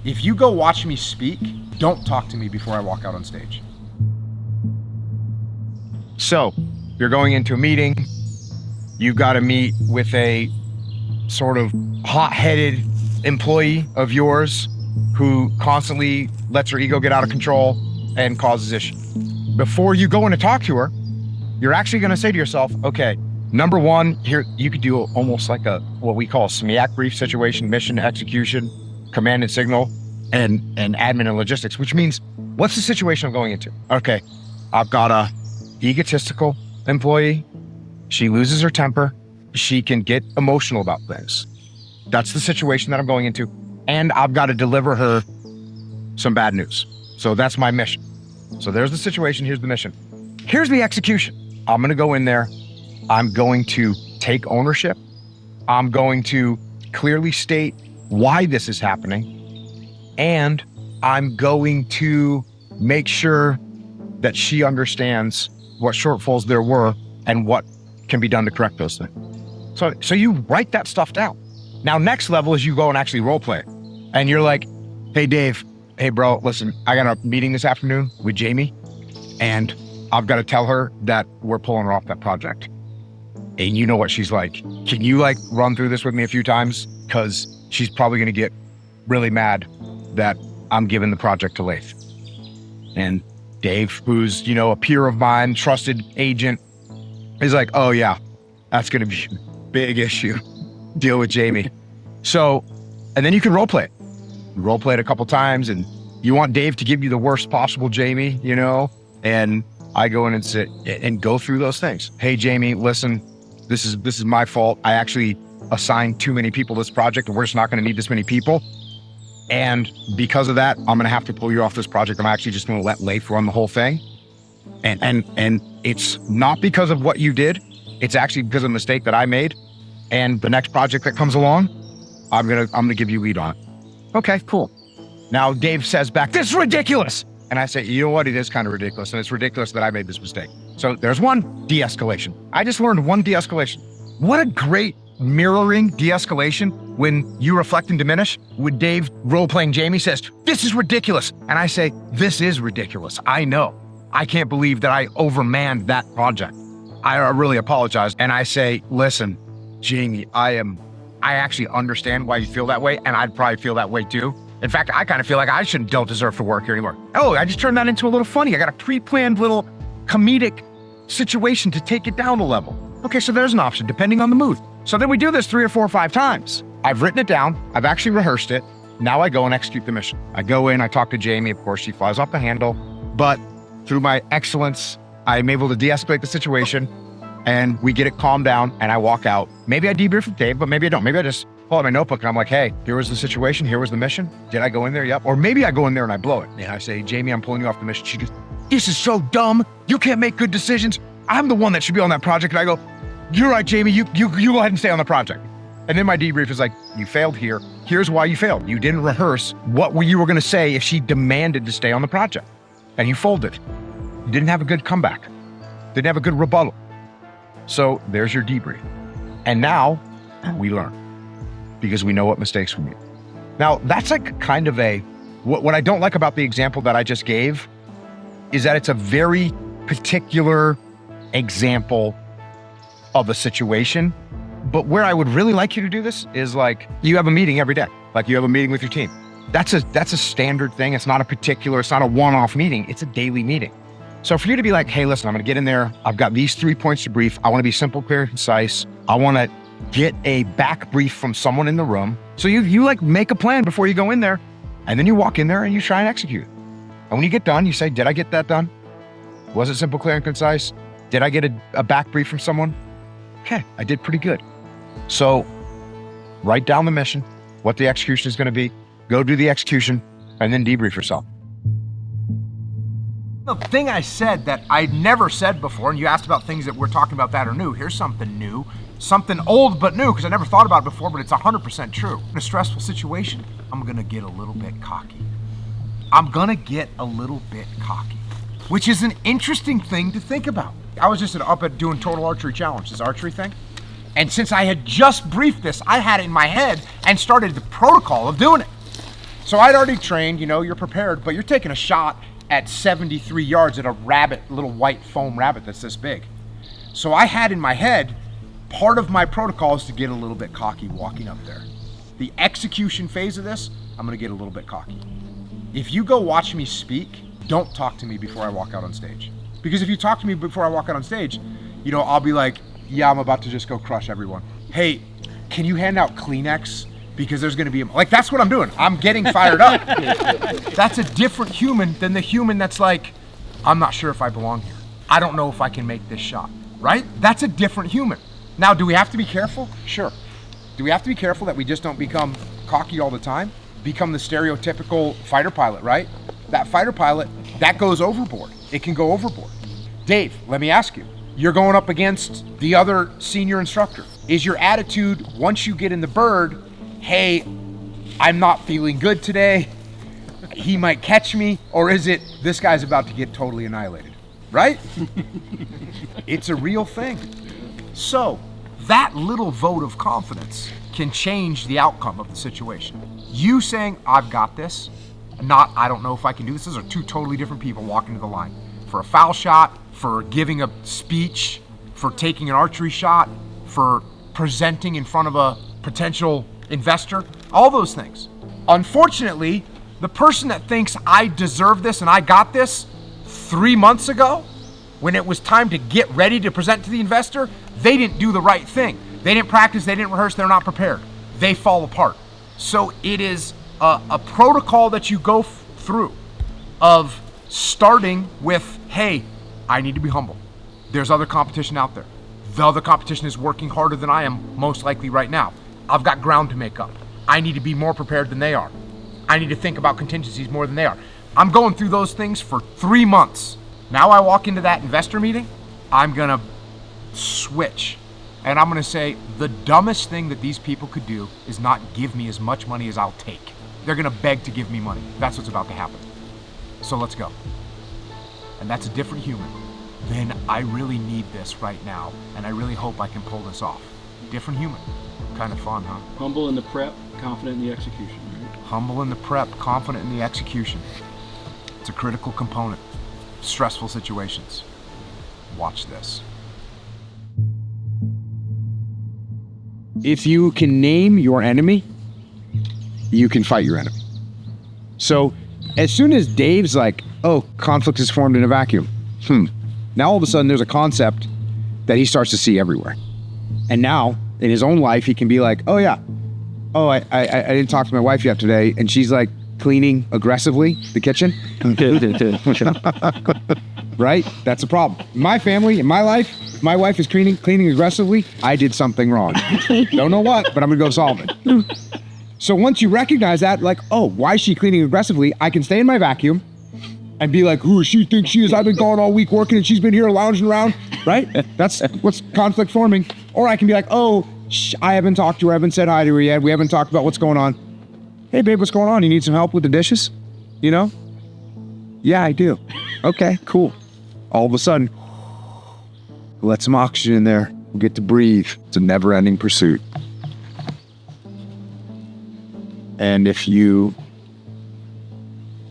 If you go watch me speak, don't talk to me before I walk out on stage. So you're going into a meeting. You've got to meet with a sort of hot-headed employee of yours who constantly lets her ego get out of control and causes issues. Before you go in to talk to her, you're actually going to say to yourself, okay, number one, here, you could do almost like what we call a SMEAC brief: situation, mission, execution, command and signal, and admin and logistics, which means, what's the situation I'm going into? Okay, I've got a egotistical employee. She loses her temper. She can get emotional about things. That's the situation that I'm going into. And I've got to deliver her some bad news. So that's my mission. So there's the situation. Here's the mission. Here's the execution. I'm going to go in there. I'm going to take ownership. I'm going to clearly state why this is happening. And I'm going to make sure that she understands what shortfalls there were and what can be done to correct those things. So you write that stuff down. Now, next level is you go and actually role play. And you're like, hey, Dave, hey, bro, listen, I got a meeting this afternoon with Jamie, and I've got to tell her that we're pulling her off that project. And you know what she's like. Can you run through this with me a few times? Because she's probably going to get really mad that I'm giving the project to Leif. And Dave, who's, a peer of mine, trusted agent, is like, oh yeah, that's going to be a big issue. Deal with Jamie. So, and then you can role play it. You role play it a couple times, and you want Dave to give you the worst possible Jamie, and I go in and sit and go through those things. Hey, Jamie, listen, this is my fault. I actually assigned too many people this project, and we're just not going to need this many people. And because of that, I'm going to have to pull you off this project. I'm actually just going to let Leif run the whole thing. And it's not because of what you did. It's actually because of a mistake that I made. And the next project that comes along, I'm gonna give you lead on it. Okay, cool. Now Dave says back, this is ridiculous. And I say, you know what? It is kind of ridiculous. And it's ridiculous that I made this mistake. So there's one de-escalation. I just learned one de-escalation. What a great mirroring de-escalation when you reflect and diminish. When Dave, role-playing Jamie, says, this is ridiculous. And I say, this is ridiculous. I know. I can't believe that I overmanned that project. I really apologize. And I say, listen, Jamie, I actually understand why you feel that way, and I'd probably feel that way too. In fact, I kind of feel like I don't deserve to work here anymore. Oh, I just turned that into a little funny. I got a pre-planned little comedic situation to take it down a level. Okay, so there's an option, depending on the mood. So then we do this 3 or 4 or 5 times. I've written it down. I've actually rehearsed it. Now I go and execute the mission. I go in, I talk to Jamie. Of course, she flies off the handle. But through my excellence, I'm able to de-escalate the situation, and we get it calmed down, and I walk out. Maybe I debrief with Dave, but maybe I don't. Maybe I just pull out my notebook and I'm like, hey, here was the situation. Here was the mission. Did I go in there? Yep. Or maybe I go in there and I blow it. And I say, Jamie, I'm pulling you off the mission. She goes, this is so dumb. You can't make good decisions. I'm the one that should be on that project. And I go, you're right, Jamie. You go ahead and stay on the project. And then my debrief is like, you failed here. Here's why you failed. You didn't rehearse what you were going to say if she demanded to stay on the project. And you folded. You didn't have a good comeback. Didn't have a good rebuttal. So there's your debrief. And now we learn because we know what mistakes we made. Now that's like kind of what I don't like about the example that I just gave is that it's a very particular example of a situation. But where I would really like you to do this is like, you have a meeting every day. Like you have a meeting with your team. That's a standard thing. It's not a one-off meeting. It's a daily meeting. So for you to be like, hey, listen, I'm going to get in there. I've got these 3 points to brief. I want to be simple, clear, and concise. I want to get a back brief from someone in the room. So you like make a plan before you go in there, and then you walk in there and you try and execute. And when you get done, you say, did I get that done? Was it simple, clear, and concise? Did I get a back brief from someone? Okay, I did pretty good. So write down the mission, what the execution is going to be, go do the execution, and then debrief yourself. The thing I said that I'd never said before, and you asked about things that we're talking about that are new. Here's something new, something old but new, because I never thought about it before, but it's 100% true. In a stressful situation, I'm gonna get a little bit cocky. Which is an interesting thing to think about. I was just up at doing Total Archery Challenge, this archery thing. And since I had just briefed this, I had it in my head and started the protocol of doing it. So I'd already trained, you're prepared, but you're taking a shot at 73 yards at a rabbit, little white foam rabbit that's this big. So I had in my head, part of my protocol is to get a little bit cocky walking up there. The execution phase of this, I'm gonna get a little bit cocky. If you go watch me speak, don't talk to me before I walk out on stage. Because if you talk to me before I walk out on stage, I'll be like, yeah, I'm about to just go crush everyone. Hey, can you hand out Kleenex? Because there's gonna be, that's what I'm doing. I'm getting fired up. That's a different human than the human that's like, I'm not sure if I belong here. I don't know if I can make this shot, right? That's a different human. Now, do we have to be careful? Sure. Do we have to be careful that we just don't become cocky all the time? Become the stereotypical fighter pilot, right? That fighter pilot, that goes overboard. It can go overboard. Dave, let me ask you. You're going up against the other senior instructor. Is your attitude, once you get in the bird, hey, I'm not feeling good today, he might catch me, or is it, this guy's about to get totally annihilated, right? It's a real thing. So, that little vote of confidence can change the outcome of the situation. You saying, I've got this, not, I don't know if I can do this. Those are two totally different people walking to the line. For a foul shot, for giving a speech, for taking an archery shot, for presenting in front of a potential investor, all those things. Unfortunately, the person that thinks I deserve this and I got this 3 months ago, when it was time to get ready to present to the investor, they didn't do the right thing. They didn't practice, they didn't rehearse, they're not prepared. They fall apart. So it is a protocol that you go through of starting with, hey, I need to be humble. There's other competition out there. The other competition is working harder than I am, most likely right now. I've got ground to make up. I need to be more prepared than they are. I need to think about contingencies more than they are. I'm going through those things for 3 months. Now I walk into that investor meeting, I'm gonna switch. And I'm gonna say, the dumbest thing that these people could do is not give me as much money as I'll take. They're gonna beg to give me money. That's what's about to happen. So let's go. And that's a different human. Then I really need this right now, and I really hope I can pull this off. Different human. Kind of fun, huh? Humble in the prep, confident in the execution. Right? Humble in the prep, confident in the execution. It's a critical component. Stressful situations. Watch this. If you can name your enemy, you can fight your enemy. So as soon as Dave's like, oh, conflict is formed in a vacuum. Now all of a sudden there's a concept that he starts to see everywhere. And now in his own life, he can be like, oh yeah, oh, I didn't talk to my wife yet today. And she's like cleaning aggressively the kitchen. Right? That's a problem. In my family, in my life, if my wife is cleaning aggressively, I did something wrong. Don't know what, but I'm gonna go solve it. So once you recognize that, like, oh, why is she cleaning aggressively? I can stay in my vacuum and be like, who does she think she is? I've been gone all week working and she's been here lounging around, right? That's what's conflict forming. Or I can be like, oh, I haven't talked to her, I haven't said hi to her yet, we haven't talked about what's going on. Hey babe, what's going on? You need some help with the dishes? Yeah, I do. Okay, cool. All of a sudden, let some oxygen in there. We'll get to breathe. It's a never-ending pursuit. And if you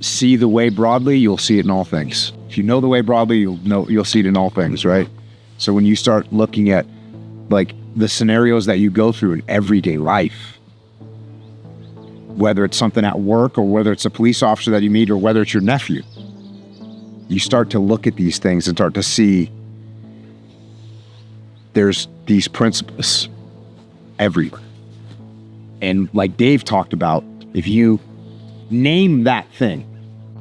see the way broadly, you'll see it in all things. If you know the way broadly, you'll see it in all things, right? So when you start looking at like the scenarios that you go through in everyday life, whether it's something at work or whether it's a police officer that you meet or whether it's your nephew, you start to look at these things and start to see there's these principles everywhere. And like Dave talked about, if you name that thing,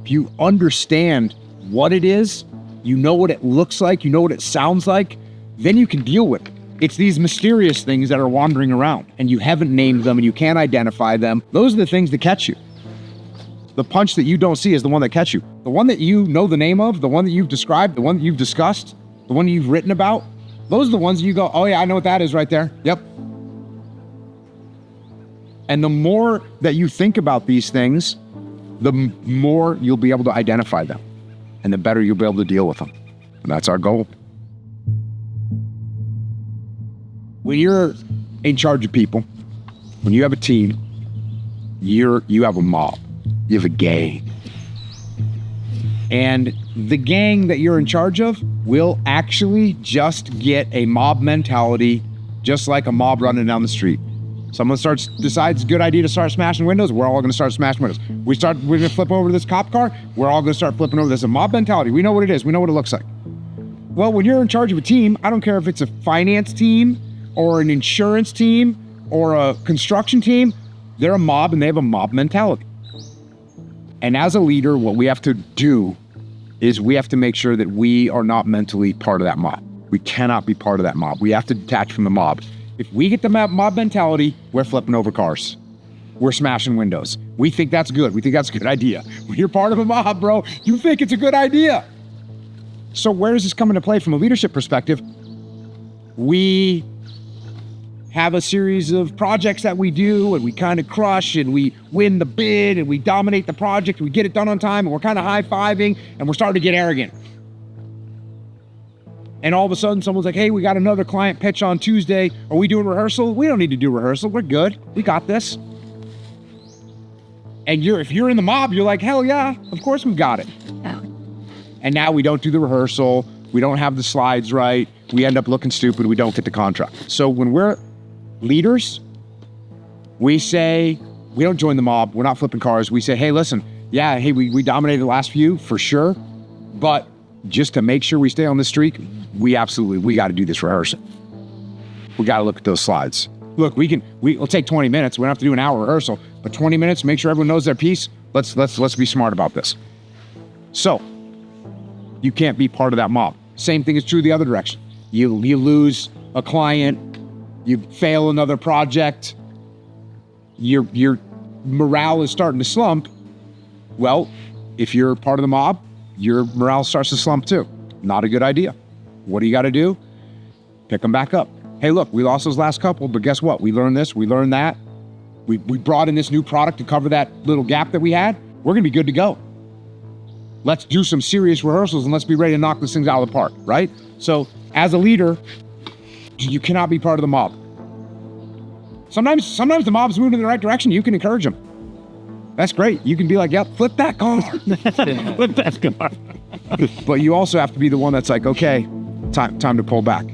if you understand what it is, you know what it looks like, you know what it sounds like, then you can deal with it. It's these mysterious things that are wandering around and you haven't named them and you can't identify them. Those are the things that catch you. The punch that you don't see is the one that catch you. The one that you know the name of, the one that you've described, the one that you've discussed, the one you've written about, those are the ones that you go, oh yeah, I know what that is right there. Yep. And the more that you think about these things, the more you'll be able to identify them and the better you'll be able to deal with them. And that's our goal. When you're in charge of people, when you have a team, you have a mob. You have a gang. And the gang that you're in charge of will actually just get a mob mentality, just like a mob running down the street. Someone decides it's a good idea to start smashing windows, we're all gonna start smashing windows. We're gonna flip over this cop car, we're all gonna start flipping over. There's a mob mentality. We know what it is, we know what it looks like. Well, when you're in charge of a team, I don't care if it's a finance team or an insurance team or a construction team, they're a mob and they have a mob mentality. And as a leader, what we have to do is we have to make sure that we are not mentally part of that mob. We cannot be part of that mob. We have to detach from the mob. If we get the mob mentality, we're flipping over cars. We're smashing windows. We think that's good. We think that's a good idea. When you're part of a mob, bro, you think it's a good idea. So where does this come into play from a leadership perspective? We have a series of projects that we do and we kind of crush and we win the bid and we dominate the project and we get it done on time and we're kind of high-fiving and we're starting to get arrogant. And all of a sudden someone's like, hey, we got another client pitch on Tuesday. Are we doing rehearsal? We don't need to do rehearsal. We're good. We got this. And if you're in the mob, you're like, hell yeah, of course we got it. Oh. And now we don't do the rehearsal. We don't have the slides right. We end up looking stupid. We don't get the contract. So when we're leaders, we say, we don't join the mob. We're not flipping cars. We say, hey, listen, yeah, hey, we dominated the last few for sure. But just to make sure we stay on the streak, we got to do this rehearsal. We got to look at those slides. Look, we'll take 20 minutes. We don't have to do an hour rehearsal, but 20 minutes, make sure everyone knows their piece. Let's be smart about this. So you can't be part of that mob. Same thing is true the other direction. You lose a client, you fail another project, your morale is starting to slump. Well, if you're part of the mob, your morale starts to slump too. Not a good idea. What do you got to do? Pick them back up. Hey, look, we lost those last couple, but guess what? We learned this, we learned that. We brought in this new product to cover that little gap that we had. We're gonna be good to go. Let's do some serious rehearsals and let's be ready to knock these things out of the park, right? So as a leader, you cannot be part of the mob. Sometimes the mob's moving in the right direction. You can encourage them. That's great. You can be like, yep, flip that car. Flip that car. But you also have to be the one that's like, okay, time to pull back.